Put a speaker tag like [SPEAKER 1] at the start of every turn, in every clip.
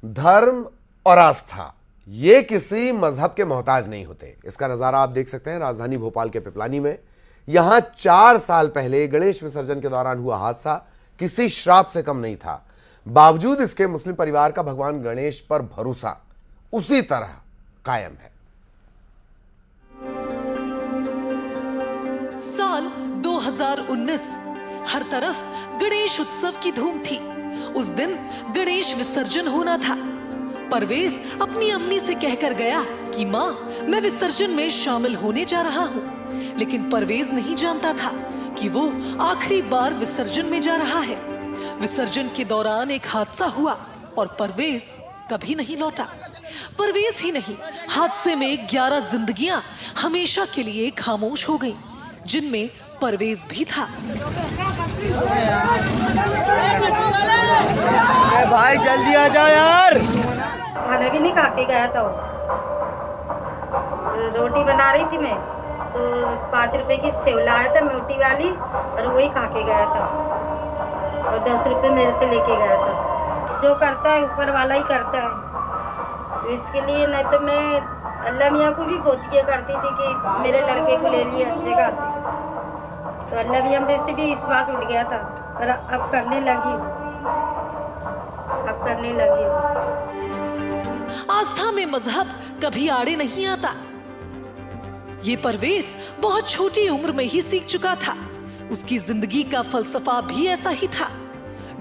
[SPEAKER 1] धर्म और आस्था ये किसी मजहब के मोहताज नहीं होते। इसका नजारा आप देख सकते हैं राजधानी भोपाल के पिपलानी में। यहां 4 साल पहले गणेश विसर्जन के दौरान हुआ हादसा किसी श्राप से कम नहीं था। बावजूद इसके मुस्लिम परिवार का भगवान गणेश पर भरोसा उसी तरह कायम है।
[SPEAKER 2] साल 2019, हर तरफ गणेश उत्सव की धूम थी। उस दिन गणेश विसर्जन होना था। परवेज अपनी अम्मी से कहकर गया कि माँ, मैं विसर्जन में शामिल होने जा रहा हूँ। लेकिन परवेज नहीं जानता था कि वो आखिरी बार विसर्जन में जा रहा है। विसर्जन के दौरान एक हादसा हुआ और परवेज कभी नहीं लौटा। परवेज ही नहीं, हादसे में 11 जिंदगियां हमेशा के लिए खामोश हो गईं, जिनमें परवेज भी था।
[SPEAKER 3] भाई जल्दी आ जाओ यार।
[SPEAKER 4] खाना भी नहीं खा के गया था। रोटी बना रही थी मैं, तो 5 रुपए की सेव लाया था मोटी वाली, और वही खा के गया था। और 10 रुपए मेरे से लेके गया था। जो करता है ऊपर वाला ही करता है, तो इसके लिए नहीं तो मैं अल्लाह मियाँ को भी बहुत ये करती थी कि मेरे लड़के को ले लिए अच्छे खासे। तो अल्लाह मियाँ में से भी विश्वास उठ गया था, और अब करने लगी।
[SPEAKER 2] आस्था में मजहब कभी आड़े नहीं आता। ये परवेज बहुत छोटी उम्र में ही सीख चुका था। उसकी जिंदगी का फलसफा भी ऐसा ही था।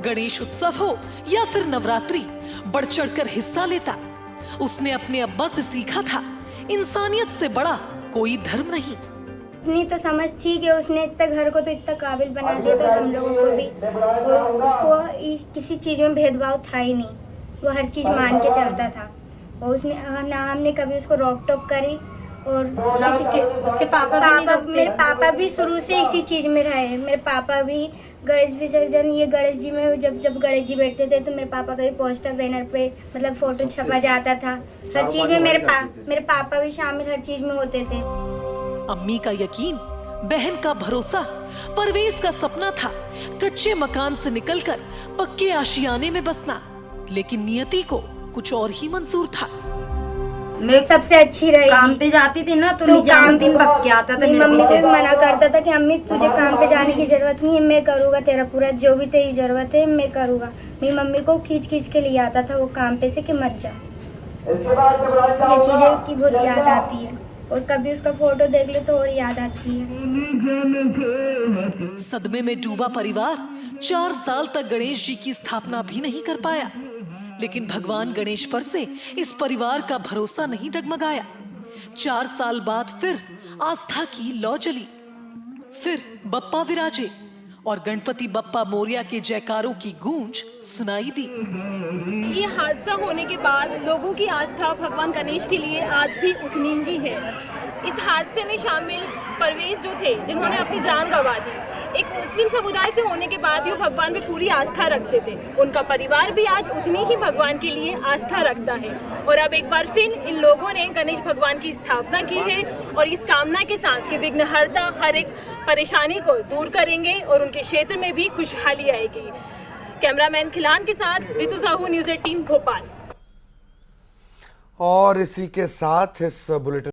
[SPEAKER 2] गणेश उत्सव हो या फिर नवरात्रि, बढ़ चढ़कर हिस्सा लेता। उसने अपने अब्बा से सीखा था, इंसानियत से बड़ा कोई धर्म नहीं।
[SPEAKER 5] इतनी तो समझ थी कि उसने इतना घर को तो इतना काबिल बना दिया, तो हम लोगों को भी। और उसको किसी चीज में भेदभाव था ही नहीं। वो हर चीज मान के चलता था। और उसने ना हमने कभी उसको रोक टोक करी। और
[SPEAKER 4] उसके
[SPEAKER 5] मेरे पापा भी शुरू से इसी चीज में रहे। मेरे पापा भी गणेश विसर्जन, ये गणेश जी में जब गणेश जी बैठते थे, तो मेरे पापा का भी पोस्टर बैनर पे मतलब फोटो छपा जाता था। हर चीज में मेरे पापा भी शामिल हर चीज में होते थे।
[SPEAKER 2] अम्मी का यकीन, बहन का भरोसा, परवेज का सपना था कच्चे मकान से निकलकर पक्के आशियाने में बसना। लेकिन नियति को कुछ और ही मंजूर था।
[SPEAKER 4] मैं
[SPEAKER 5] सबसे अच्छी रही।
[SPEAKER 4] काम पे जाती थी ना, तो काम दिन भग के आता था।
[SPEAKER 5] मेरी मम्मी को भी मना करता था कि अम्मी तुझे काम पे जाने की जरूरत नहीं है, मैं करूँगा तेरा पूरा, जो भी तेरी जरूरत है मैं करूँगा। मेरी मम्मी को खींच के लिए आता था वो काम पे से कि मत जा। ये चीजें उसकी बहुत याद आती है, और कभी उसका फोटो देख ले तो और याद आती है।
[SPEAKER 2] सदमे में डूबा परिवार 4 साल तक गणेश जी की स्थापना भी नहीं कर पाया। लेकिन भगवान गणेश पर से इस परिवार का भरोसा नहीं डगमगाया। 4 साल बाद फिर आस्था की लौ जली। फिर बप्पा विराजे और गणपति बप्पा मोरिया के जयकारों की गूंज सुनाई दी।
[SPEAKER 6] ये हादसा होने के बाद लोगों की आस्था भगवान गणेश के लिए आज भी उतनी ही है। इस हादसे में शामिल परवेज जो थे, जिन्होंने अपनी जान गंवा दी, एक मुस्लिम समुदाय से होने के बाद वो भगवान पे पूरी आस्था रखते थे। उनका परिवार भी आज उतनी ही भगवान के लिए आस्था रखता है। और अब एक बार फिर इन लोगों ने गणेश भगवान की स्थापना की है, और इस कामना के साथ कि विघ्नहर्ता हर एक परेशानी को दूर करेंगे और उनके क्षेत्र में भी खुशहाली आएगी। कैमरामैन खिलान के साथ रितु साहू, न्यूज़ 18 भोपाल।
[SPEAKER 1] और इसी के साथ इस बुलेटिन